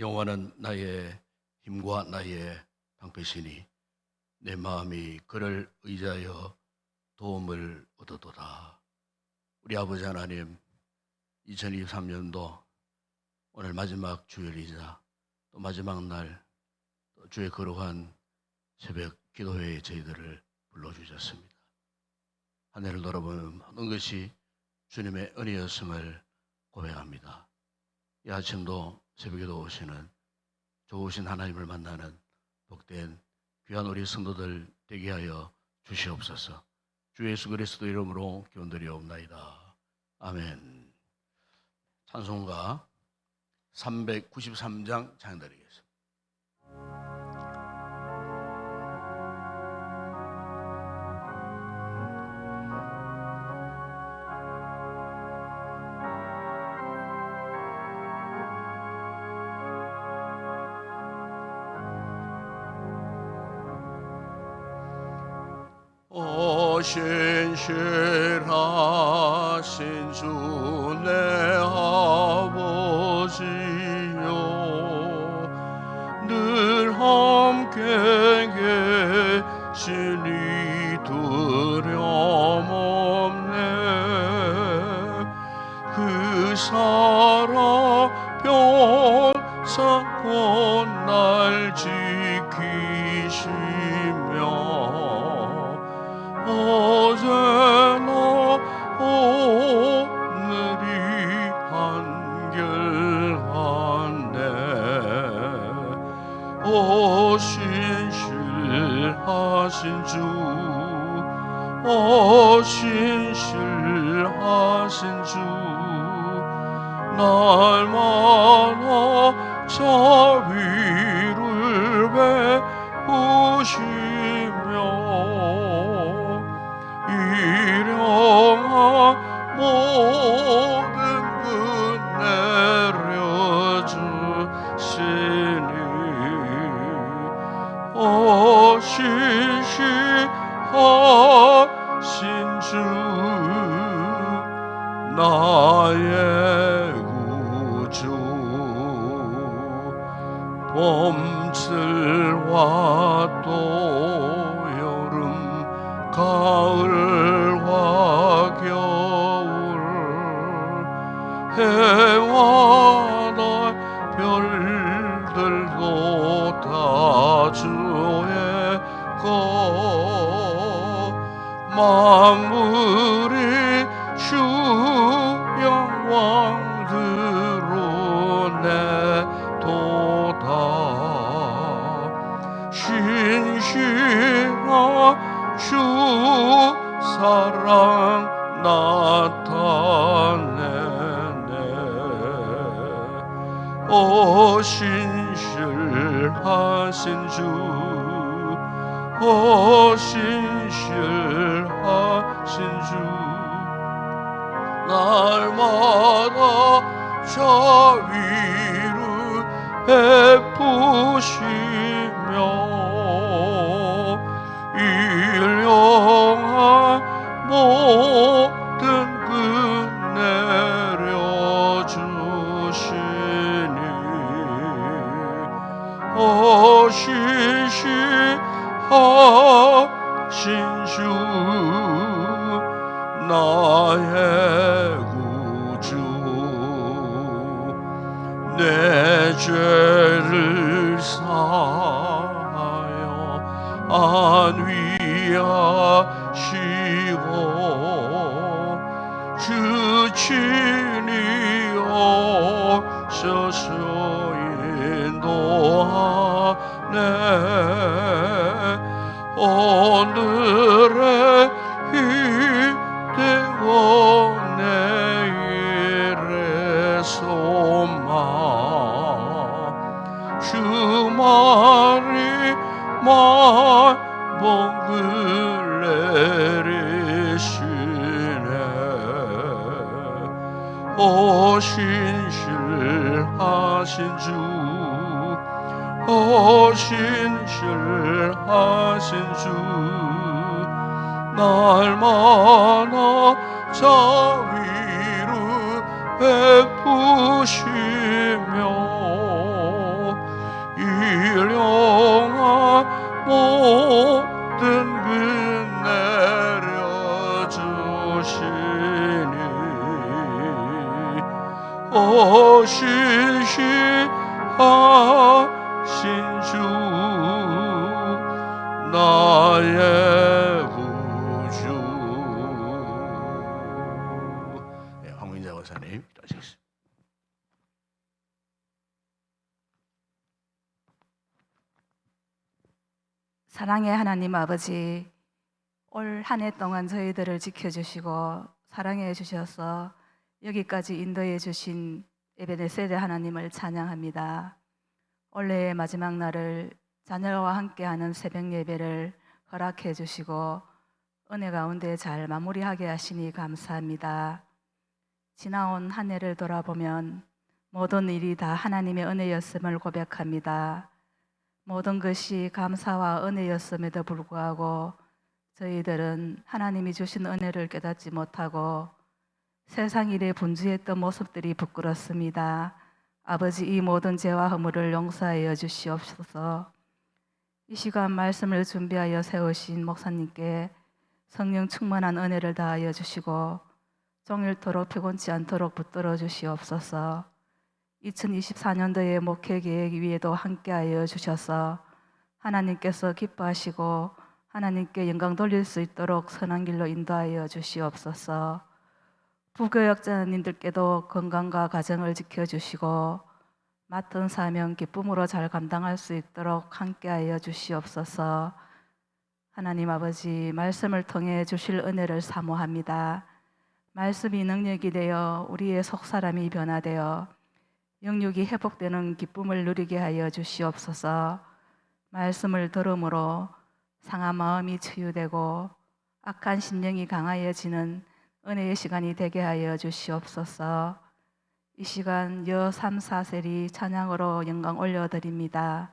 여호와는 나의 힘과 나의 방패시니 내 마음이 그를 의지하여 도움을 얻어도다. 우리 아버지 하나님, 2023년도 오늘 마지막 주일이자 또 마지막 날 또 주의 거룩한 새벽 기도회에 저희들을 불러주셨습니다. 한 해를 돌아보면 모든 것이 주님의 은혜였음을 고백합니다. 이 아침도 새벽에도 오시는 좋으신 하나님을 만나는 복된 귀한 우리 성도들 되게 하여 주시옵소서. 주 예수 그리스도 이름으로 기원드리옵나이다. 아멘. 찬송가 393장 찬양드리겠습니다. 신실하신 주 내 아버지여, 늘 함께 계시니 두려움 없네. 그 사랑 평생껏 날 지키시며 어제나 오늘이 한결한데, 오 신실하신 주, 오 신실하신 주, 날마다 저 위를 베푸시며 일용할 모든 것 내려주시니 신실하신 주 나의 구주. 봄철과 또 여름 가을과 겨울 해와 달 별들도 다 주의 것, 만물이 주 영광으로 내도다. 신실한 주 사랑 나타내네. 오 신실하신 주, 오 신실하신 주, 날마다 저 위를 베푸시며 일용할 모든 것 내려주시니 오 신실하신 주 나의 구주. 내 죄를 사하여 안위하시고 주 친히 오셔서 인도하네. 오늘의 희대와 내일의 소망, 주말이 만복을 내리시네. 오 신실하신 주, 오 신실하신 주, 날마다 저 위로 베푸시며 영화 모든 빚 내려주시니 어시시하신 주 나의 구주. 네, 황민자 권사님 기도하시겠습니다. 사랑의 하나님 아버지, 올 한 해 동안 저희들을 지켜주시고 사랑해 주셔서 여기까지 인도해 주신 에베네셀의 하나님을 찬양합니다. 올해의 마지막 날을 자녀와 함께하는 새벽 예배를 허락해 주시고 은혜 가운데 잘 마무리하게 하시니 감사합니다. 지나온 한 해를 돌아보면 모든 일이 다 하나님의 은혜였음을 고백합니다. 모든 것이 감사와 은혜였음에도 불구하고 저희들은 하나님이 주신 은혜를 깨닫지 못하고 세상 일에 분주했던 모습들이 부끄럽습니다. 아버지, 이 모든 죄와 허물을 용서하여 주시옵소서. 이 시간 말씀을 준비하여 세우신 목사님께 성령 충만한 은혜를 다하여 주시고 종일토록 피곤치 않도록 붙들어 주시옵소서. 2024년도의 목회 계획 위에도 함께하여 주셔서 하나님께서 기뻐하시고 하나님께 영광 돌릴 수 있도록 선한 길로 인도하여 주시옵소서. 부교역자님들께도 건강과 가정을 지켜주시고 맡은 사명 기쁨으로 잘 감당할 수 있도록 함께하여 주시옵소서. 하나님 아버지, 말씀을 통해 주실 은혜를 사모합니다. 말씀이 능력이 되어 우리의 속사람이 변화되어 영육이 회복되는 기쁨을 누리게 하여 주시옵소서. 말씀을 들음으로 상한 마음이 치유되고 악한 심령이 강하여지는 은혜의 시간이 되게 하여 주시옵소서. 이 시간 여 3, 4세리 찬양으로 영광 올려드립니다.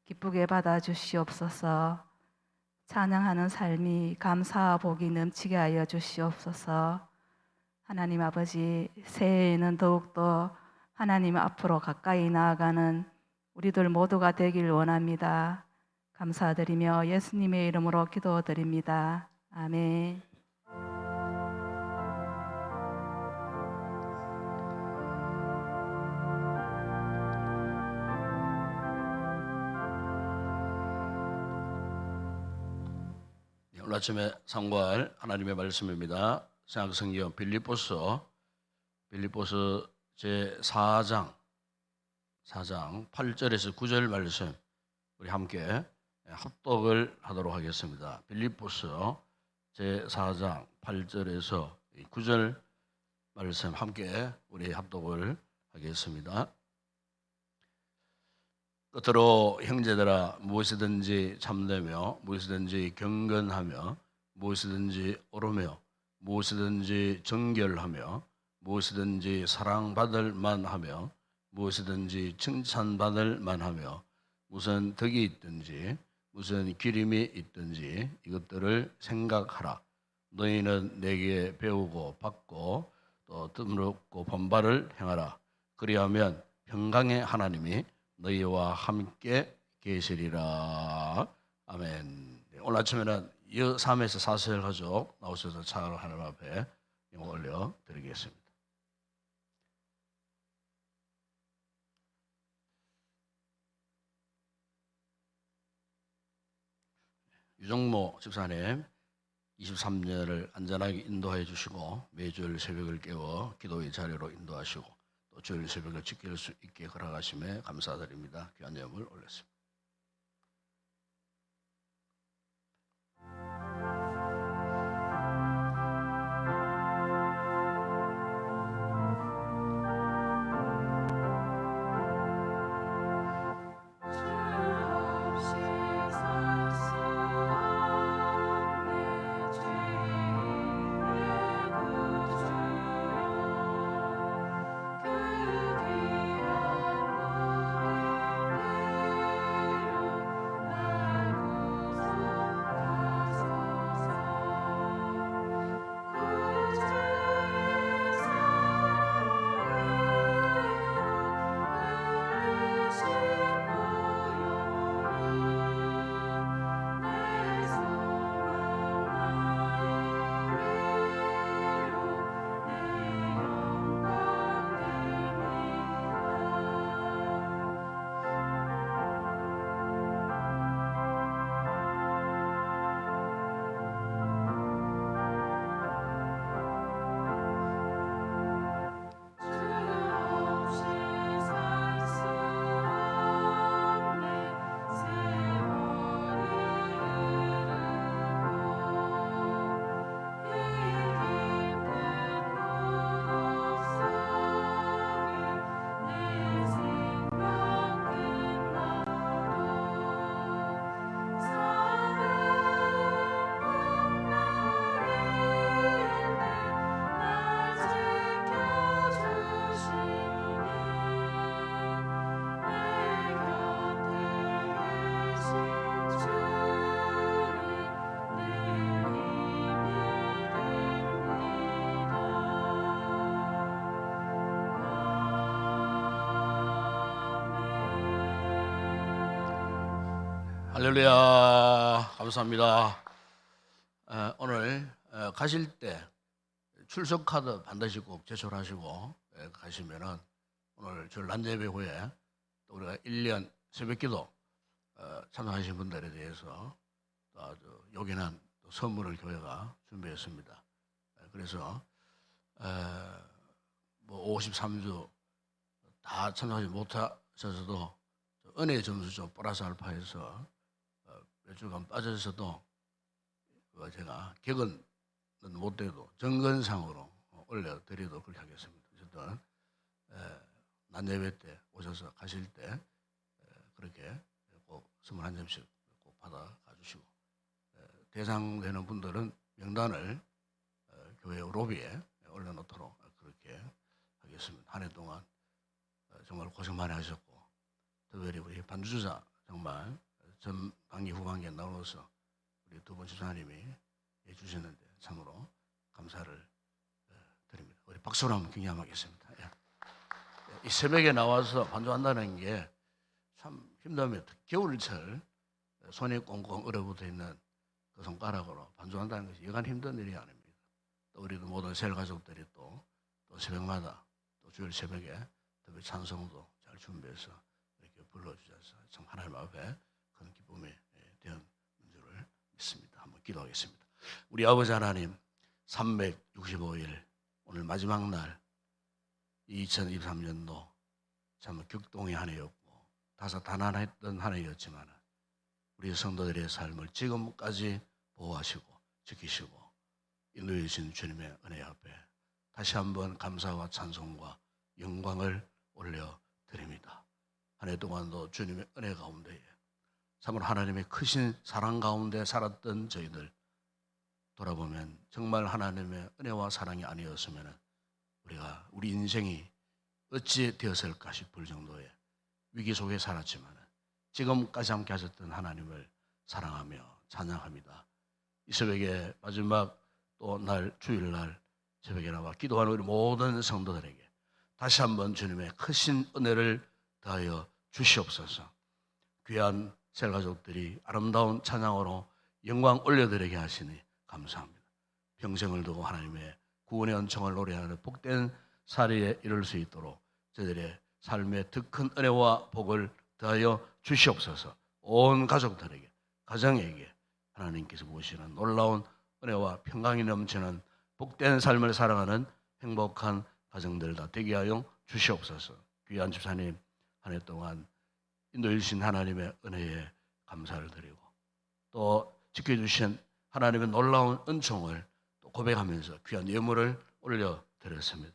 기쁘게 받아 주시옵소서. 찬양하는 삶이 감사와 복이 넘치게 하여 주시옵소서. 하나님 아버지, 새해에는 더욱더 하나님 앞으로 가까이 나아가는 우리들 모두가 되길 원합니다. 감사드리며 예수님의 이름으로 기도드립니다. 아멘. 오늘 아침에 상고할 하나님의 말씀입니다. 신약성경 빌립보서 제 4장 8절에서 9절 말씀 우리 함께 합독을 하도록 하겠습니다. 빌립보서 제 4장 8절에서 9절 말씀 함께 우리 합독을 하겠습니다. 끝으로 형제들아, 무엇이든지 참되며 무엇이든지 경건하며 무엇이든지 옳으며 무엇이든지 정결하며 무엇이든지 사랑받을 만하며 무엇이든지 칭찬받을 만하며 무슨 덕이 있든지 무슨 기림이 있든지 이것들을 생각하라. 너희는 내게 배우고 받고 또 듣고 본바를 행하라. 그리하면 평강의 하나님이 너희와 함께 계시리라. 아멘. 오늘 아침에는 여 3에서 4절 가족 나오셔서 찬양을 하나님 앞에 영광 올려 드리겠습니다. 유정모 집사님 23년을 안전하게 인도해 주시고 매주일 새벽을 깨워 기도의 자리로 인도하시고 또 주일 새벽을 지킬 수 있게 허락하심에 감사드립니다. 귀한 예물을 올렸습니다. 할렐루야. 감사합니다. 오늘 가실 때 출석 카드 반드시 꼭 제출하시고 가시면은 오늘 주일 낮예배 후에 또 우리가 1년 새벽기도 참석하신 분들에 대해서 또 아주 요긴한 또 선물을 교회가 준비했습니다. 그래서 뭐 53주 다 참석하지 못하셔서도 은혜의 점수 좀 플러스 알파해서 몇 주간 빠져서도 제가 격은 못 돼도 정근상으로 올려드리도록 그렇게 하겠습니다. 어쨌든 낮예배 때 오셔서 가실 때 그렇게 꼭 선물 한 점씩 꼭 받아 가주시고 대상되는 분들은 명단을 교회 로비에 올려놓도록 그렇게 하겠습니다. 한 해 동안 정말 고생 많이 하셨고 특별히 우리 반주자 정말 전반기 후반기에 나눠서 우리 두 분 집사님이 해주셨는데 참으로 감사를 드립니다. 우리 박수로 한번 경험하겠습니다. 이 새벽에 나와서 반주한다는 게 참 힘듭니다. 겨울철 손이 꽁꽁 얼어붙어 있는 그 손가락으로 반주한다는 것이 여간 힘든 일이 아닙니다. 또 우리도 모든 셀 가족들이 또 새벽마다 또 주일 새벽에 특히 찬송도 잘 준비해서 이렇게 불러주셔서 참 하나님 앞에 큰 기쁨이 되는 줄을 믿습니다. 한번 기도하겠습니다. 우리 아버지 하나님 365일 오늘 마지막 날 2023년도 참 격동의 한 해였고 다사다난했던 한 해였지만 우리 성도들의 삶을 지금까지 보호하시고 지키시고 인도해 주신 주님의 은혜 앞에 다시 한번 감사와 찬송과 영광을 올려드립니다. 한 해 동안도 주님의 은혜 가운데에 참으로 하나님의 크신 사랑 가운데 살았던 저희들 돌아보면 정말 하나님의 은혜와 사랑이 아니었으면 우리 인생이 어찌 되었을까 싶을 정도의 위기 속에 살았지만 지금까지 함께 하셨던 하나님을 사랑하며 찬양합니다. 이 새벽에 마지막 또 날 주일날 새벽에 나와 기도하는 우리 모든 성도들에게 다시 한번 주님의 크신 은혜를 더하여 주시옵소서. 귀한 셀가족들이 아름다운 찬양으로 영광 올려드리게 하시니 감사합니다. 평생을 두고 하나님의 구원의恩청을 노래하는 복된 사리에 이룰 수 있도록 저들의 삶에 더 큰 은혜와 복을 더하여 주시옵소서. 온 가족들에게 가정에게 하나님께서 보시는 놀라운 은혜와 평강이 넘치는 복된 삶을 살아가는 행복한 가정들 다 되게 하여 주시옵소서. 귀한 집사님 한 해 동안 인도해 주신 하나님의 은혜에 감사를 드리고 또 지켜주신 하나님의 놀라운 은총을 또 고백하면서 귀한 예물을 올려드렸습니다.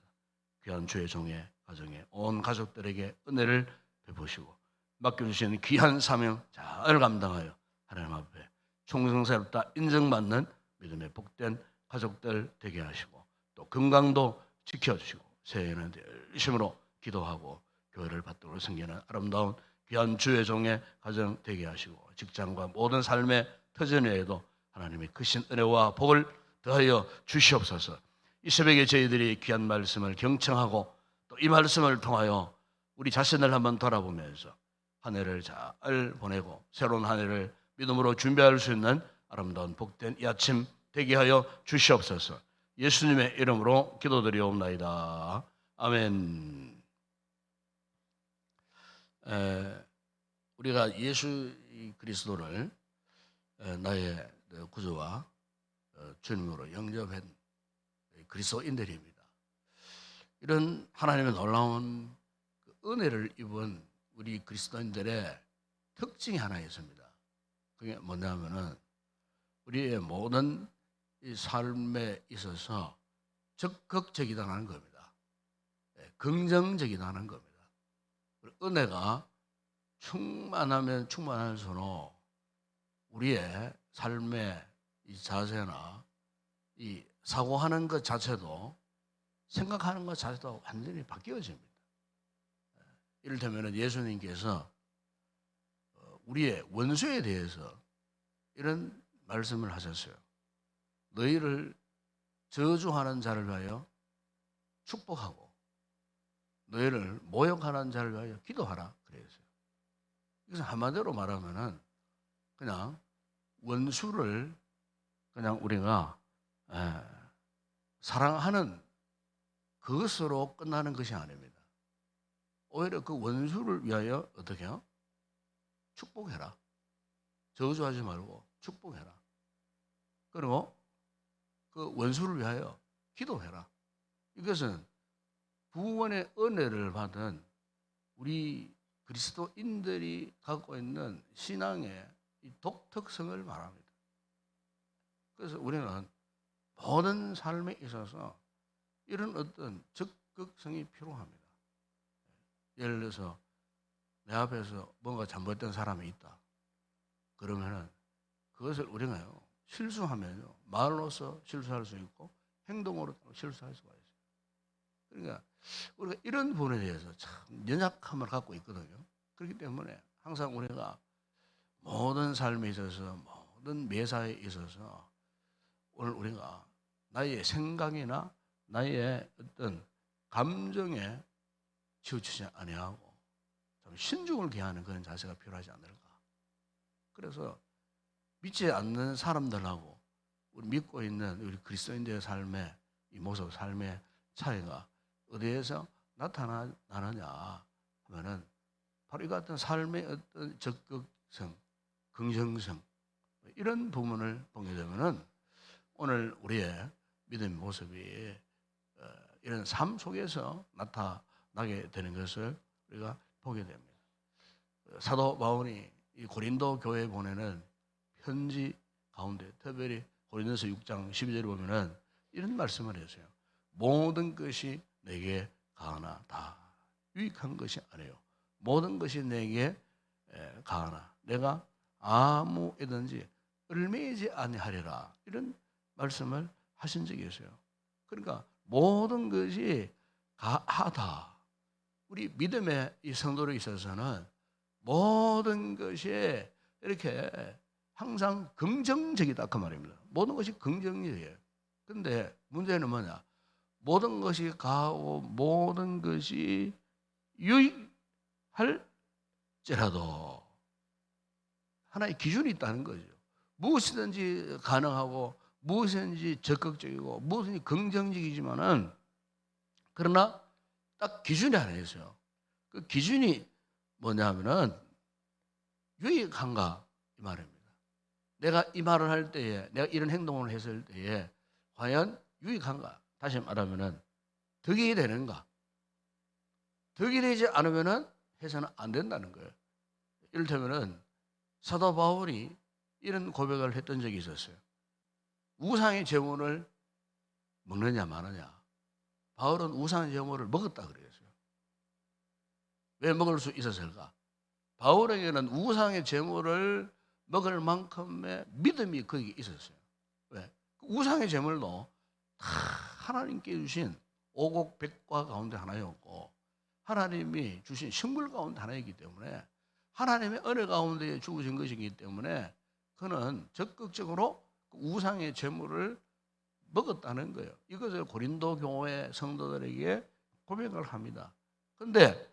귀한 주의 종의 가정에 온 가족들에게 은혜를 베푸시고 맡겨주신 귀한 사명 잘 감당하여 하나님 앞에 충성스럽다 인정받는 믿음의 복된 가족들 되게 하시고 또 건강도 지켜주시고 새해에는 열심으로 기도하고 교회를 받들어 섬기는 아름다운 귀한 주의 종의 가정 되게 하시고 직장과 모든 삶의 터전에도 하나님의 크신 은혜와 복을 더하여 주시옵소서. 이 새벽에 저희들이 귀한 말씀을 경청하고 또 이 말씀을 통하여 우리 자신을 한번 돌아보면서 한 해를 잘 보내고 새로운 한 해를 믿음으로 준비할 수 있는 아름다운 복된 이 아침 되게 하여 주시옵소서. 예수님의 이름으로 기도드리옵나이다. 아멘. 우리가 예수 그리스도를 나의 구주와 주님으로 영접한 그리스도인들입니다. 이런 하나님의 놀라운 은혜를 입은 우리 그리스도인들의 특징이 하나 있습니다. 그게 뭐냐면은 우리의 모든 이 삶에 있어서 적극적이다는 겁니다. 긍정적이다는 겁니다. 은혜가 충만하면 충만할수록 우리의 삶의 이 자세나 이 사고하는 것 자체도 생각하는 것 자체도 완전히 바뀌어집니다. 이를테면 예수님께서 우리의 원수에 대해서 이런 말씀을 하셨어요. 너희를 저주하는 자를 위하여 축복하고 너희를 모욕하는 자를 위하여 기도하라 그랬어요. 그래서 한마디로 말하면은 그냥 원수를 그냥 우리가 사랑하는 그것으로 끝나는 것이 아닙니다. 오히려 그 원수를 위하여 어떻게 해요? 축복해라. 저주하지 말고 축복해라. 그리고 그 원수를 위하여 기도해라. 이것은 구원의 은혜를 받은 우리 그리스도인들이 갖고 있는 신앙의 이 독특성을 말합니다. 그래서 우리는 모든 삶에 있어서 이런 어떤 적극성이 필요합니다. 예를 들어서 내 앞에서 뭔가 잘못된 사람이 있다. 그러면은 그것을 우리가요, 실수하면요, 말로서 실수할 수 있고 행동으로 실수할 수가 있어요. 그러니까 우리가 이런 부분에 대해서 참 연약함을 갖고 있거든요. 그렇기 때문에 항상 우리가 모든 삶에 있어서, 모든 매사에 있어서 오늘 우리가 나의 생각이나 나의 어떤 감정에 치우치지 아니하고 좀 신중을 기하는 그런 자세가 필요하지 않을까. 그래서 믿지 않는 사람들하고 우리 믿고 있는 우리 그리스도인들의 삶의 이 모습, 삶의 차이가 어디에서 나타나느냐 하면은 바로 이 같은 삶의 어떤 적극성, 긍정성 이런 부분을 보게 되면은 오늘 우리의 믿음의 모습이 이런 삶 속에서 나타나게 되는 것을 우리가 보게 됩니다. 사도 바울이 이 고린도 교회에 보내는 편지 가운데 특별히 고린도서 6장 12절에 보면은 이런 말씀을 했어요. 모든 것이 내게 가하나 다 유익한 것이 아니에요. 모든 것이 내게 가하나 내가 아무 애든지 얽매이지 아니하리라 이런 말씀을 하신 적이 있어요. 그러니까 모든 것이 가하다. 우리 믿음의 이 성도로 있어서는 모든 것이 이렇게 항상 긍정적이다 그 말입니다. 모든 것이 긍정적이에요. 근데 문제는 뭐냐? 모든 것이 가하고 모든 것이 유익할지라도 하나의 기준이 있다는 거죠. 무엇이든지 가능하고 무엇이든지 적극적이고 무엇이든지 긍정적이지만은 그러나 딱 기준이 하나 있어요. 그 기준이 뭐냐면은 유익한가 이 말입니다. 내가 이 말을 할 때에 내가 이런 행동을 했을 때에 과연 유익한가? 다시 말하면은 덕이 되는가? 덕이 되지 않으면은 해서는 안 된다는 거예요. 이를테면은 사도 바울이 이런 고백을 했던 적이 있었어요. 우상의 제물을 먹느냐 마느냐. 바울은 우상의 제물을 먹었다 그랬어요. 왜 먹을 수 있었을까? 바울에게는 우상의 제물을 먹을 만큼의 믿음이 거기 있었어요. 왜? 우상의 제물도 다 하나님께 주신 오곡 백과 가운데 하나였고 하나님이 주신 식물 가운데 하나이기 때문에 하나님의 은혜 가운데 주어진 것이기 때문에 그는 적극적으로 우상의 제물을 먹었다는 거예요. 이것을 고린도 교회 성도들에게 고백을 합니다. 그런데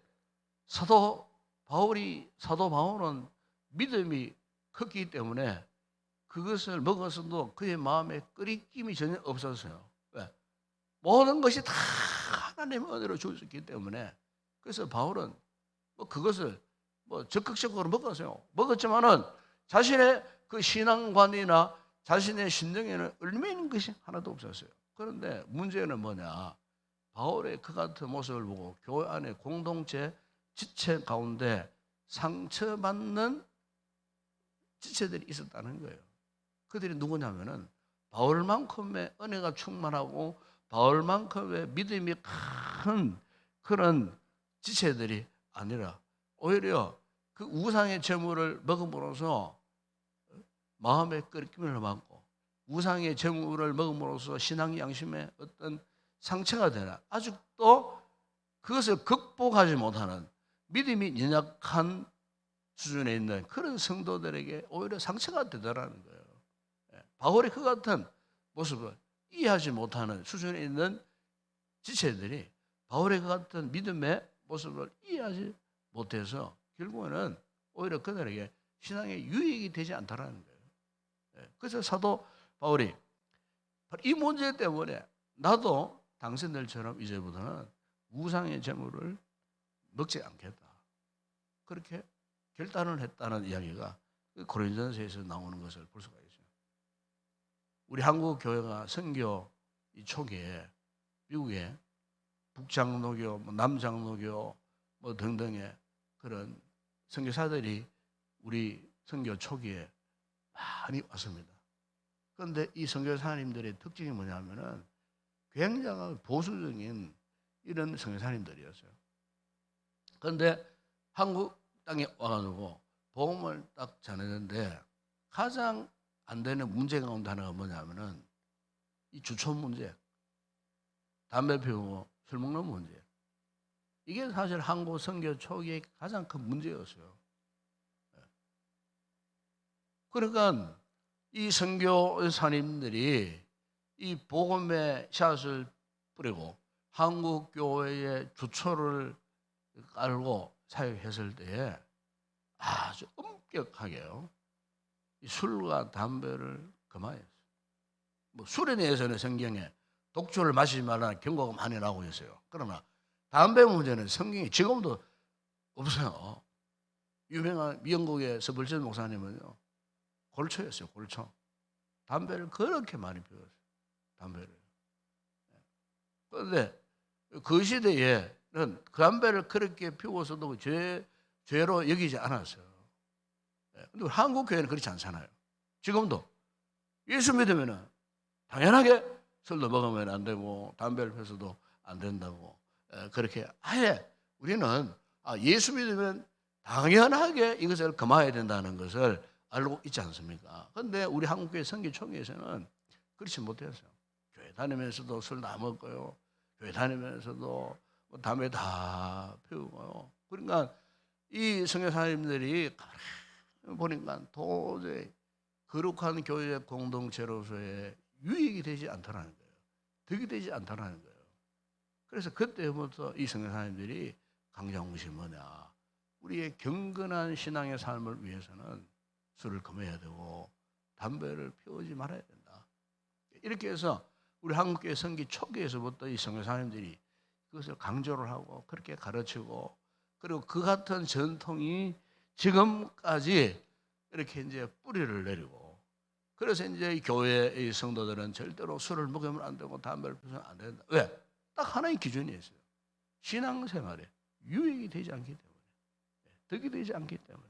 사도 바울은 믿음이 컸기 때문에 그것을 먹었어도 그의 마음에 끓임이 전혀 없었어요. 왜? 모든 것이 다 하나님의 은혜로 주어졌기 때문에 그래서 바울은 그것을 적극적으로 먹었어요. 먹었지만은 자신의 그 신앙관이나 자신의 심정에는 얽매이는 것이 하나도 없었어요. 그런데 문제는 뭐냐? 바울의 그 같은 모습을 보고 교회 안에 공동체 지체 가운데 상처받는 지체들이 있었다는 거예요. 그들이 누구냐면은 바울만큼의 은혜가 충만하고 바울만큼의 믿음이 큰 그런 지체들이 아니라 오히려 그 우상의 제물을 먹음으로써 마음의 끓김을 받고 우상의 제물을 먹음으로써 신앙 양심에 어떤 상처가 되나 아직도 그것을 극복하지 못하는 믿음이 연약한 수준에 있는 그런 성도들에게 오히려 상처가 되더라는 거예요. 바울의 그 같은 모습을 이해하지 못하는 수준에 있는 지체들이 바울의 그 같은 믿음의 모습을 이해하지 못해서 결국에는 오히려 그들에게 신앙에 유익이 되지 않다라는 거예요. 그래서 사도 바울이 이 문제 때문에 나도 당신들처럼 이제부터는 우상의 제물을 먹지 않겠다. 그렇게 결단을 했다는 이야기가 고린도전서에서 나오는 것을 볼 수가 있어요. 우리 한국 교회가 선교 이 초기에 미국에 북장로교, 남장로교 등등의 그런 선교사들이 우리 선교 초기에 많이 왔습니다. 그런데 이 선교사님들의 특징이 뭐냐면은 굉장히 보수적인 이런 선교사님들이었어요. 그런데 한국 땅에 와가지고 복음을 딱 전했는데 가장 안 되는 문제 가운데 하나가 뭐냐면은 이 주초 문제, 담배 피우고 술 먹는 문제. 이게 사실 한국 선교 초기의 가장 큰 문제였어요. 그러니까 이 선교사님들이 이 복음의 샷을 뿌리고 한국 교회의 주초를 깔고 사역했을 때에 아주 엄격하게요. 이 술과 담배를 금하였어요. 뭐 술에 대해서는 성경에 독주를 마시지 말라는 경고가 많이 나오고 있어요. 그러나 담배 문제는 성경에 지금도 없어요. 유명한 미영국의 서불전 목사님은요, 골초였어요. 골초. 담배를 그렇게 많이 피웠어요. 담배를. 그런데 그 시대에는 그 담배를 그렇게 피워서도 죄로 여기지 않았어요. 근데 한국 교회는 그렇지 않잖아요. 지금도 예수 믿으면은 당연하게 술도 먹으면 안 되고 담배를 피워서도 안 된다고 그렇게 아예 우리는 예수 믿으면 당연하게 이것을 금하여야 된다는 것을 알고 있지 않습니까? 그런데 우리 한국교회 선교 초기에서는 그렇지 못했어요. 교회 다니면서도 술 다 먹고요. 교회 다니면서도 담배 다 피우고요. 그러니까 이 선교사님들이 보니까 도저히 거룩한 교회 공동체로서의 유익이 되지 않다는 거예요. 득이 되지 않다는 거예요. 그래서 그때부터 이 선교사님들이 강조한 것이 뭐냐. 우리의 경건한 신앙의 삶을 위해서는 술을 금해야 되고 담배를 피우지 말아야 된다. 이렇게 해서 우리 한국교회 선기 초기에서부터 이 선교사님들이 그것을 강조를 하고 그렇게 가르치고 그리고 그 같은 전통이 지금까지 이렇게 이제 뿌리를 내리고 그래서 이제 이 교회의 성도들은 절대로 술을 먹으면 안 되고 담배를 피우면 안 된다. 왜? 딱 하나의 기준이 있어요. 신앙생활에 유익이 되지 않기 때문에, 득이 되지 않기 때문에.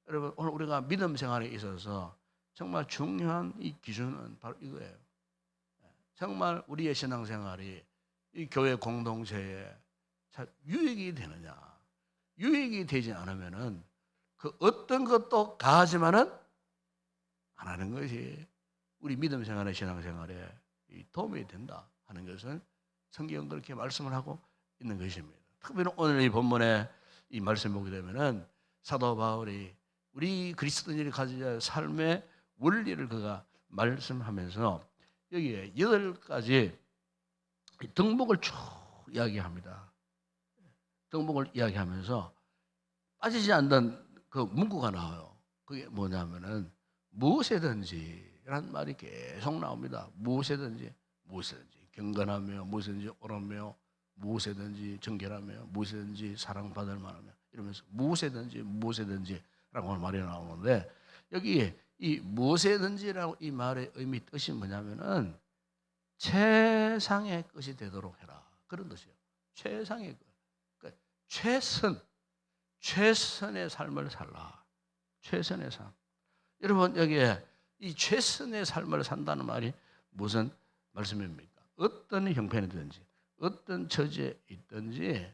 여러분 오늘 우리가 믿음 생활에 있어서 정말 중요한 이 기준은 바로 이거예요. 정말 우리의 신앙생활이 이 교회 공동체에 잘 유익이 되느냐. 유익이 되지 않으면은 그 어떤 것도 가하지만은 안 하는 것이 우리 믿음 생활의 신앙생활에 도움이 된다 하는 것은 성경은 그렇게 말씀을 하고 있는 것입니다. 특별히 오늘 이 본문에 이 말씀 보게 되면은 사도 바울이 우리 그리스도인들이 가져야 할 삶의 원리를 그가 말씀하면서 여기에 8가지 덕목을 쭉 이야기합니다. 덕목을 이야기하면서 빠지지 않는 그 문구가 나와요. 그게 뭐냐면은 무엇이든지라는 말이 계속 나옵니다. 무엇이든지 경건하며 무엇이든지 옳으며 무엇이든지 정결하며 무엇이든지 사랑받을 만하며 이러면서 무엇이든지라고 하는 말이 나오는데 여기 이 무엇이든지라고 이 말의 의미 뜻이 뭐냐면은 최상의 것이 되도록 해라 그런 뜻이에요. 최상의 것, 그러니까 최선의 삶을 살라. 최선의 삶. 여러분 여기에 이 최선의 삶을 산다는 말이 무슨 말씀입니까? 어떤 형편이든지 어떤 처지에 있든지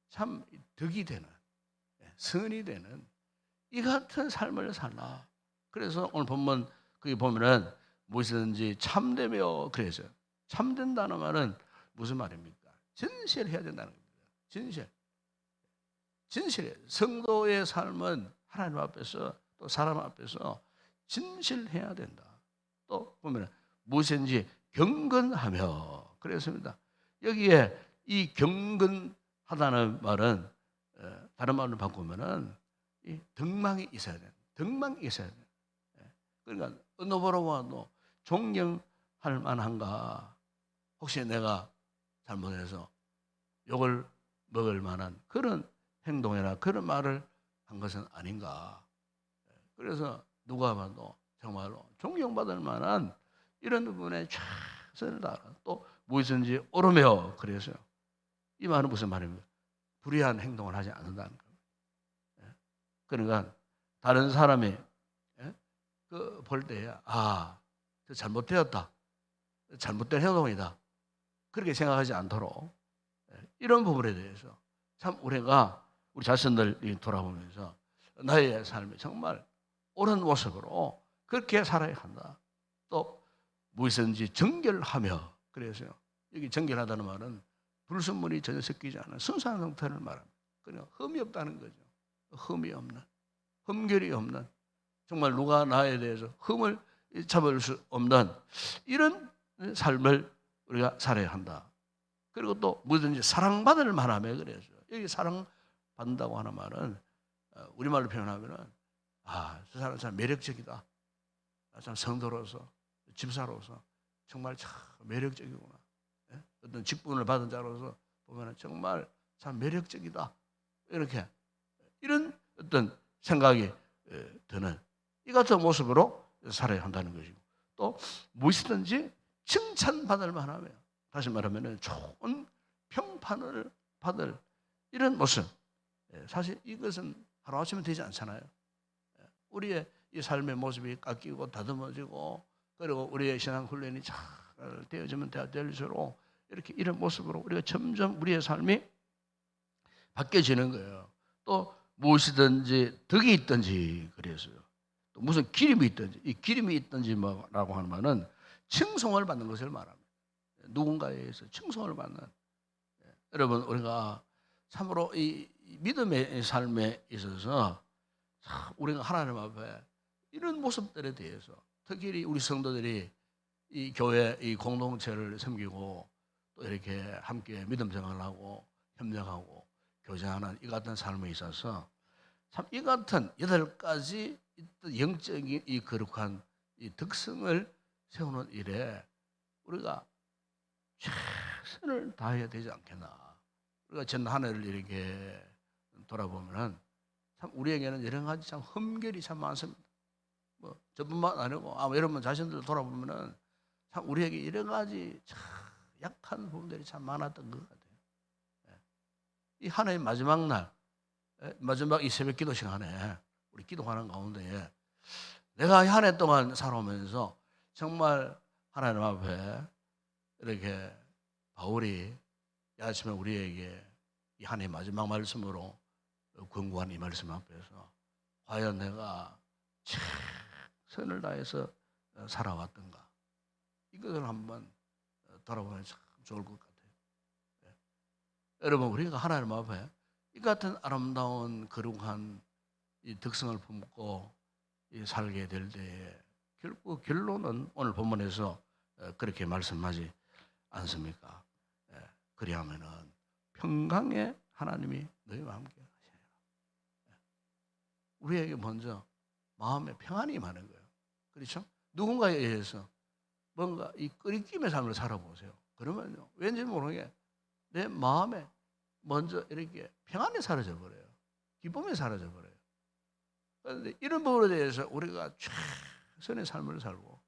참 덕이 되는 선이 되는 이 같은 삶을 살라. 그래서 오늘 본문 거기 보면은 무엇이든지 참되며 그래서 참된다는 말은 무슨 말입니까? 진실해야 된다는 겁니다. 진실해. 성도의 삶은 하나님 앞에서 또 사람 앞에서 진실해야 된다. 또 보면 무엇인지 경건하며 그랬습니다. 여기에 이 경건하다는 말은 다른 말로 바꾸면은 이 덕망이 있어야 돼. 덕망이 있어야 돼. 그러니까 어느 보러 와도 존경할 만한가? 혹시 내가 잘못해서 욕을 먹을 만한 그런 행동이나 그런 말을 한 것은 아닌가? 그래서 누가 봐도 정말로 존경받을 만한 이런 부분에 최선을 다하는 또 무엇인지 오르며 그래서요. 이 말은 무슨 말입니까? 불의한 행동을 하지 않는다는 겁니다. 그러니까 다른 사람이 그 볼 때에 저 잘못되었다. 잘못된 행동이다. 그렇게 생각하지 않도록 이런 부분에 대해서 참 우리가 우리 자신들 돌아보면서 나의 삶이 정말 옳은 모습으로 그렇게 살아야 한다. 또 무엇이든지 정결하며 그래서요. 여기 정결하다는 말은 불순물이 전혀 섞이지 않은 순수한 상태를 말합니다. 그냥 흠이 없다는 거죠. 흠이 없는, 흠결이 없는 정말 누가 나에 대해서 흠을 잡을 수 없는 이런 삶을 우리가 살아야 한다. 그리고 또 뭐든지 사랑받을 만하며 그래서 여기 사랑받는다고 하는 말은 우리말로 표현하면은 저 사람 참 매력적이다. 참 성도로서 집사로서 정말 참 매력적이구나. 어떤 직분을 받은 자로서 보면은 정말 참 매력적이다. 이렇게 이런 어떤 생각이 드는 이 같은 모습으로 살아야 한다는 것이고 또 무엇이든지 칭찬받을 만하며 다시 말하면 좋은 평판을 받을 이런 모습. 사실 이것은 하루아침에 되지 않잖아요. 우리의 이 삶의 모습이 깎이고 다듬어지고 그리고 우리의 신앙 훈련이 잘 되어지면 될수록 이렇게 이런 모습으로 우리가 점점 우리의 삶이 바뀌어지는 거예요. 또 무엇이든지 덕이 있든지 그래서요. 또 무슨 기름이 있든지 이 기름이 있든지라고 하는 말은 칭송을 받는 것을 말합니다. 누군가에 의해서 칭송을 받는. 여러분 우리가 참으로 이 믿음의 삶에 있어서 우리가 하나님 앞에 이런 모습들에 대해서 특히 우리 성도들이 이 교회 이 공동체를 섬기고 또 이렇게 함께 믿음 생활을 하고 협력하고 교제하는 이 같은 삶에 있어서 참 이 같은 8가지 영적인 이 거룩한 이 특성을 세우는 일에 우리가 최선을 다해야 되지 않겠나. 우리가 전 한 해를 이렇게 돌아보면은 참 우리에게는 여러 가지 참 흠결이 참 많습니다. 뭐 저뿐만 아니고 여러분 자신들 돌아보면은 참 우리에게 여러 가지 참 약한 부분들이 참 많았던 것 같아요. 이 한 해의 마지막 날, 마지막 이 새벽 기도 시간에 우리 기도하는 가운데 내가 한 해 동안 살아오면서 정말 하나님 앞에 이렇게 바울이 이 아침에 우리에게 이 한 해 마지막 말씀으로 권고한 이 말씀 앞에서 과연 내가 최선을 다해서 살아왔던가 이것을 한번 돌아보면 참 좋을 것 같아요. 여러분 우리가 하나님 앞에 이 같은 아름다운 거룩한 이 특성을 품고 살게 될 때에 결국 결론은 오늘 본문에서 그렇게 말씀하지 않습니까? 그리하면은 평강의 하나님이 너희와 함께 하시리라. 우리에게 먼저 마음에 평안이 임하는 거예요. 그렇죠? 누군가에 의해서 뭔가 이 끄리낌의 삶을 살아보세요. 그러면요 왠지 모르게 내 마음에 먼저 이렇게 평안이 사라져 버려요. 기쁨이 사라져 버려요. 그런데 이런 부분에 대해서 우리가 최선의 삶을 살고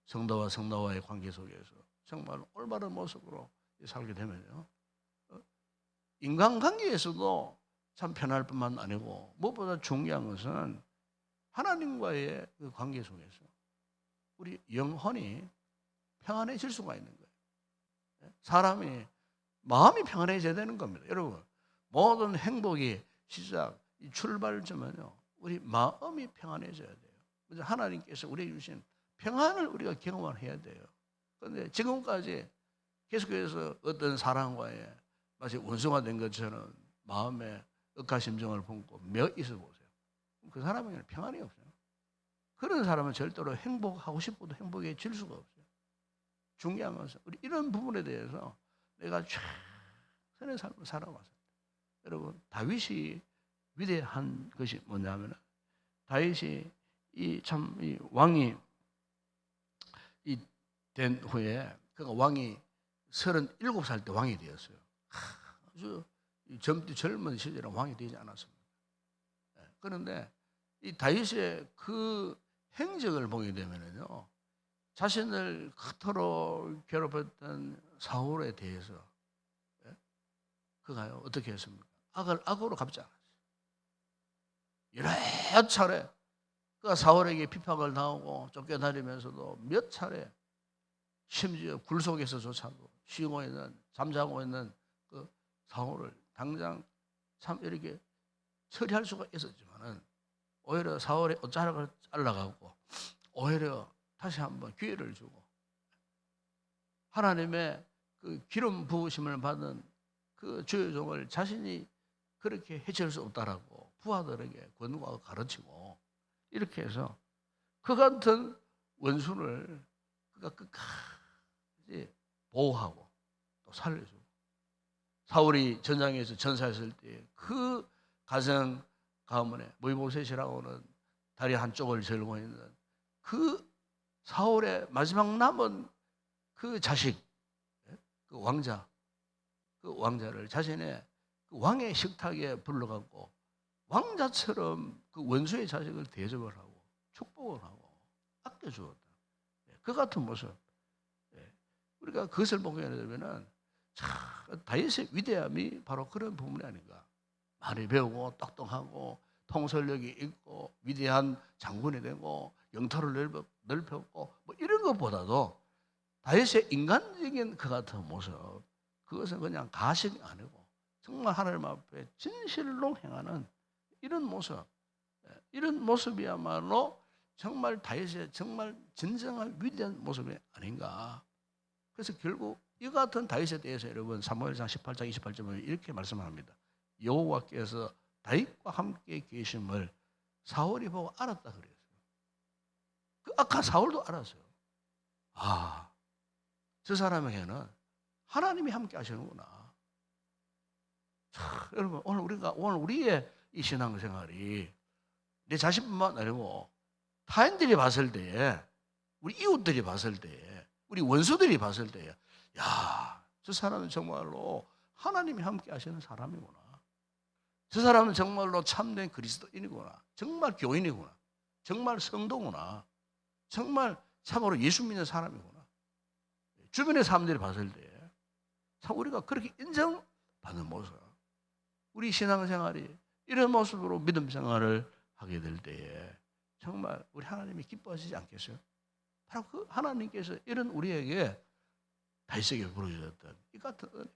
성도와 성도와의 관계 속에서 정말 올바른 모습으로 살게 되면요 인간관계에서도 참 편할 뿐만 아니고 무엇보다 중요한 것은 하나님과의 그 관계 속에서 우리 영혼이 평안해질 수가 있는 거예요. 사람이 마음이 평안해져야 되는 겁니다. 여러분 모든 행복이 시작 출발점은요 우리 마음이 평안해져야 돼요. 그래서 하나님께서 우리에게 주신 평안을 우리가 경험을 해야 돼요. 그런데 지금까지 계속해서 어떤 사람과의 마치 원수가 된 것처럼 마음에 억하심정을 품고 며 있어 보세요. 그 사람에게는 평안이 없어요. 그런 사람은 절대로 행복하고 싶어도 행복해질 수가 없어요. 중요한 것은 우리 이런 부분에 대해서 내가 최선의 삶을 살아왔습니다. 여러분 다윗이 위대한 것이 뭐냐면 다윗이 이 왕이 된 후에 그가 왕이 37살 때 왕이 되었어요. 아주 젊은 시절에 왕이 되지 않았습니다. 그런데 이 다윗의 그 행적을 보게 되면요, 자신을 그토록 괴롭혔던 사울에 대해서 그가 어떻게 했습니까? 악으로 갚지 않았어요. 여러 차례 그가 사울에게 비판을 당하고 쫓겨다니면서도 몇 차례, 심지어 굴속에서조차도 쉬고 있는, 잠자고 있는 그 사울을 당장 참 이렇게 처리할 수가 있었지만은 오히려 사울의 옷자락을 잘라가고 오히려 다시 한번 기회를 주고 하나님의 그 기름 부으심을 받은 그 주의 종을 자신이 그렇게 해칠 수 없다라고 부하들에게 권고하고 가르치고 이렇게 해서 그 같은 원수를 그가 끝까지 보호하고 또 살려주고 사울이 전장에서 전사했을 때 그 가정 가문에 모이보셋이라고는 다리 한쪽을 절고 있는 그 사울의 마지막 남은 그 자식, 그 왕자를 자신의 그 왕의 식탁에 불러갖고 왕자처럼 그 원수의 자식을 대접을 하고 축복을 하고 아껴주었다. 그 같은 모습. 우리가 그것을 보게 되면은 다윗의 위대함이 바로 그런 부분이 아닌가. 많이 배우고 똑똑하고 통솔력이 있고 위대한 장군이 되고 영토를 넓혔고 뭐 이런 것보다도 다윗의 인간적인 그 같은 모습, 그것은 그냥 가식이 아니고 정말 하나님 앞에 진실로 행하는 이런 모습, 이런 모습이야말로 정말 다윗의 정말 진정한 위대한 모습이 아닌가. 그래서 결국 이 같은 다윗에 대해서 여러분 사무엘상 18장 28절에 이렇게 말씀합니다. 여호와께서 다윗과 함께 계심을 사울이 보고 알았다 그랬어요. 그 악한 사울도 알았어요. 아, 저 사람에게는 하나님이 함께 하시는구나. 참, 여러분 오늘 우리의 이 신앙생활이 내 자신뿐만 아니고 타인들이 봤을 때에, 우리 이웃들이 봤을 때에, 우리 원수들이 봤을 때에, 야, 저 사람은 정말로 하나님이 함께 하시는 사람이구나. 저 사람은 정말로 참된 그리스도인이구나. 정말 교인이구나. 정말 성도구나. 정말 참으로 예수 믿는 사람이구나. 주변의 사람들이 봤을 때 참 우리가 그렇게 인정받는 모습, 우리 신앙생활이 이런 모습으로 믿음 생활을 하게 될 때에 정말 우리 하나님이 기뻐하시지 않겠어요? 바로 그 하나님께서 이런 우리에게 다윗에게 부르셨던 이 같은 은혜,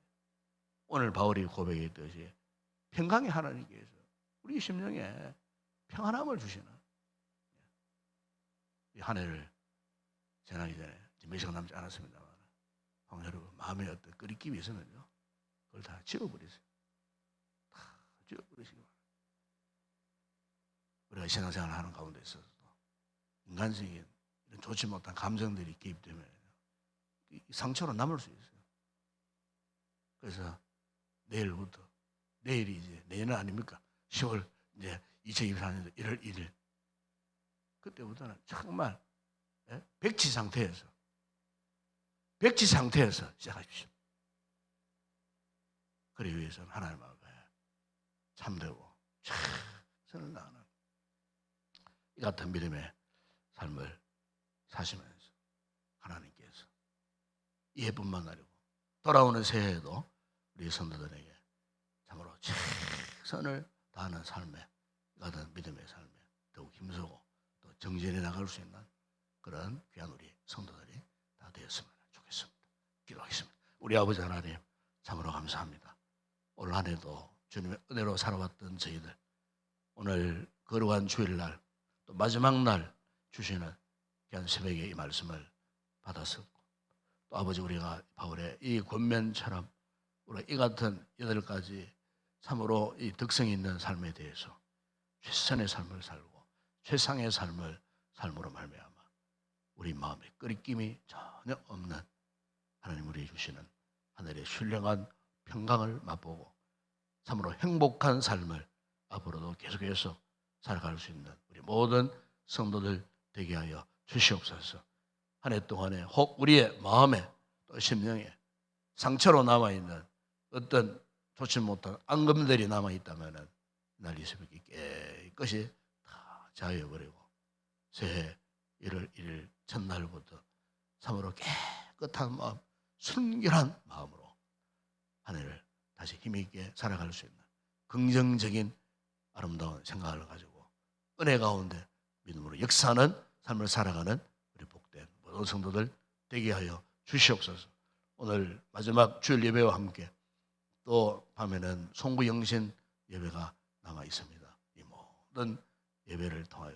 오늘 바울이 고백했듯이 평강의 하나님께서 우리 심령에 평안함을 주시는 이 한 해를 지나기 전에 몇 시간 남지 않았습니다만 여러분 마음에 어떤 끄리낌이 있으면요 그걸 다 지워버리세요. 다 지워버리시기 바랍니다. 우리가 신앙생활을 하는 가운데 있어서도 인간적인 이런 좋지 못한 감정들이 개입되면 상처로 남을 수 있어요. 그래서 내일부터, 내일이 이제 내년 아닙니까? 10월 이제 2024년도 1월 1일 그때부터는 정말 백지 상태에서 시작하십시오. 그러기 위해서는 하나님 앞에 참되고 최선을 다하는 이 같은 믿음의 삶을 사시면서 하나님께서 이 해뿐만 아니고 돌아오는 새해에도 우리 성도들에게 참으로 최선을 다하는 삶에 이 같은 믿음의 삶에 더욱 힘쓰고 또 정진해 나갈 수 있는 그런 귀한 우리 성도들이 다 되었으면 좋겠습니다. 기도하겠습니다. 우리 아버지 하나님 참으로 감사합니다. 올 한 해도 주님의 은혜로 살아왔던 저희들 오늘 거룩한 주일날 또 마지막 날 주시는 귀한 새벽에 이 말씀을 받았었고 또 아버지 우리가 바울의 이 권면처럼 우리 이 같은 8가지 참으로 이 덕성이 있는 삶에 대해서 최선의 삶을 살고 최상의 삶으로 말미암아 우리 마음에 끄리낌이 전혀 없는 하나님 우리 주시는 하늘의 신령한 평강을 맛보고 참으로 행복한 삶을 앞으로도 계속해서 살아갈 수 있는 우리 모든 성도들 되게 하여 주시옵소서. 한 해 동안에 혹 우리의 마음에 또 심령에 상처로 남아있는 어떤 좋지 못한 앙금들이 남아있다면 날 이 새벽에 깨끗이 다 자유해버리고 새해 1월 1일 첫날부터 참으로 깨끗한 마음, 순결한 마음으로 한 해를 다시 힘있게 살아갈 수 있는 긍정적인 아름다운 생각을 가지고 은혜 가운데 믿음으로 역사하는 삶을 살아가는 우리 복된 모든 성도들 되게 하여 주시옵소서. 오늘 마지막 주일 예배와 함께 또 밤에는 송구영신 예배가 남아 있습니다. 이 모든 예배를 통하여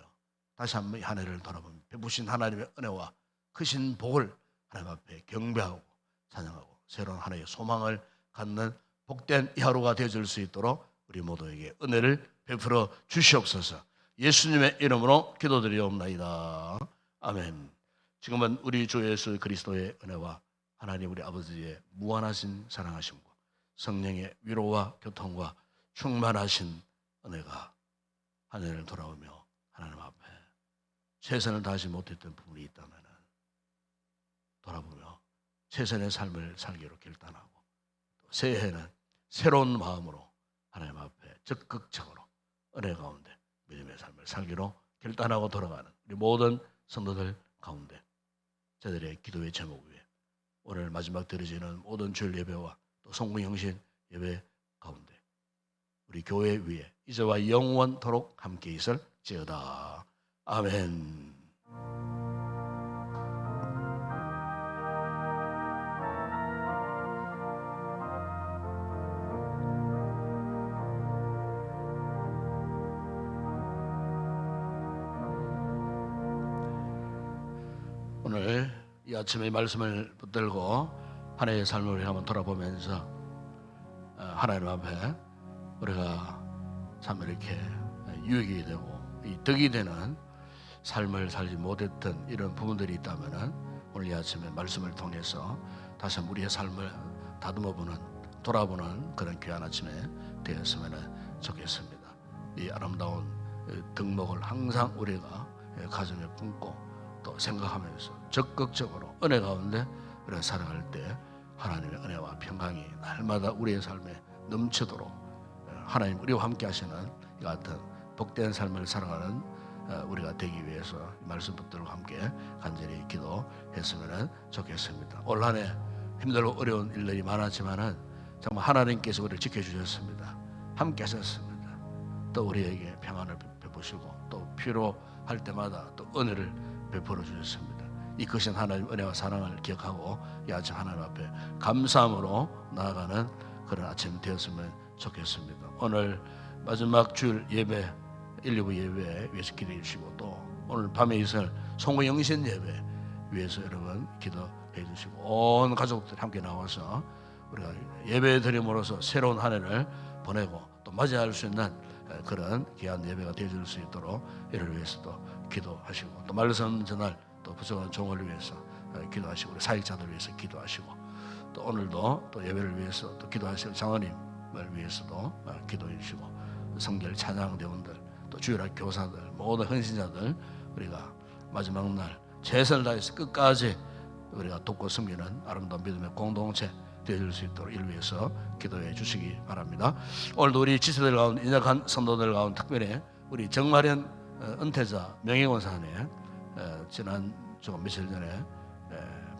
다시 한번 한 해를 돌아보면 베푸신 하나님의 은혜와 크신 복을 하나님 앞에 경배하고 찬양하고 새로운 하나의 소망을 갖는 복된 이 하루가 되어질 수 있도록 우리 모두에게 은혜를 베풀어 주시옵소서. 예수님의 이름으로 기도드리옵나이다. 아멘. 지금은 우리 주 예수 그리스도의 은혜와 하나님 우리 아버지의 무한하신 사랑하심과 성령의 위로와 교통과 충만하신 은혜가 한 해를 돌아오며 하나님 앞에 최선을 다하지 못했던 부분이 있다면 돌아보며 최선의 삶을 살기로 결단하고 또 새해에는 새로운 마음으로 하나님 앞에 적극적으로 은혜 가운데 믿음의 삶을 살기로 결단하고 돌아가는 우리 모든 성도들 가운데 저들의 기도의 제목 위에 오늘 마지막 드려지는 모든 주일 예배와 또 송구영신 예배 가운데 우리 교회 위에 이제와 영원토록 함께 있을지어다. 아멘. 오늘 이 아침에 말씀을 붙들고 한 해의 삶을 한번 돌아보면서 하나님 앞에 우리가 참 이렇게 유익이 되고 이 덕이 되는 삶을 살지 못했던 이런 부분들이 있다면 오늘 이 아침에 말씀을 통해서 다시 한번 우리의 삶을 다듬어보는 돌아보는 그런 귀한 아침에 되었으면 좋겠습니다. 이 아름다운 덕목을 항상 우리가 가정에 품고 또 생각하면서 적극적으로 은혜 가운데 우리가 살아갈 때 하나님의 은혜와 평강이 날마다 우리의 삶에 넘치도록 하나님 우리와 함께 하시는 이 같은 복된 삶을 살아가는 우리가 되기 위해서 이 말씀 붙들고 함께 간절히 기도했으면 좋겠습니다. 올 한 해 힘들고 어려운 일들이 많았지만은 정말 하나님께서 우리를 지켜주셨습니다. 함께 하셨습니다. 또 우리에게 평안을 베푸시고 또 필요할 때마다 또 은혜를 베풀어 주셨습니다. 이 크신 하나님 은혜와 사랑을 기억하고 이 아침 하나님 앞에 감사함으로 나아가는 그런 아침 되었으면 좋겠습니다. 오늘 마지막 주일 예배 1, 2부 예배 위해서 기도해 주시고 또 오늘 밤에 있을 송구영신 예배 위해서 여러분 기도해 주시고 온 가족들 함께 나와서 우리가 예배 드림으로써 새로운 한 해를 보내고 또 맞이할 수 있는 그런 귀한 예배가 되어줄 수 있도록 이를 위해서도 기도하시고 또 말씀 전할 또 부족한 종을 위해서 기도하시고 우리 사역자들 위해서 기도하시고 또 오늘도 또 예배를 위해서 또 기도하실 장로님을 위해서도 기도해 주시고 성결 찬양대원들 또 주일학 교사들 모든 헌신자들 우리가 마지막 날 최선을 다해서 끝까지 우리가 돕고 섬기는 아름다운 믿음의 공동체 되어줄 수 있도록 이를 위해서 기도해 주시기 바랍니다. 오늘도 우리 지체들 가운데 인약한 성도들 가운데 특별히 우리 정마련 은퇴자 명예원사님 지난 조금 며칠 전에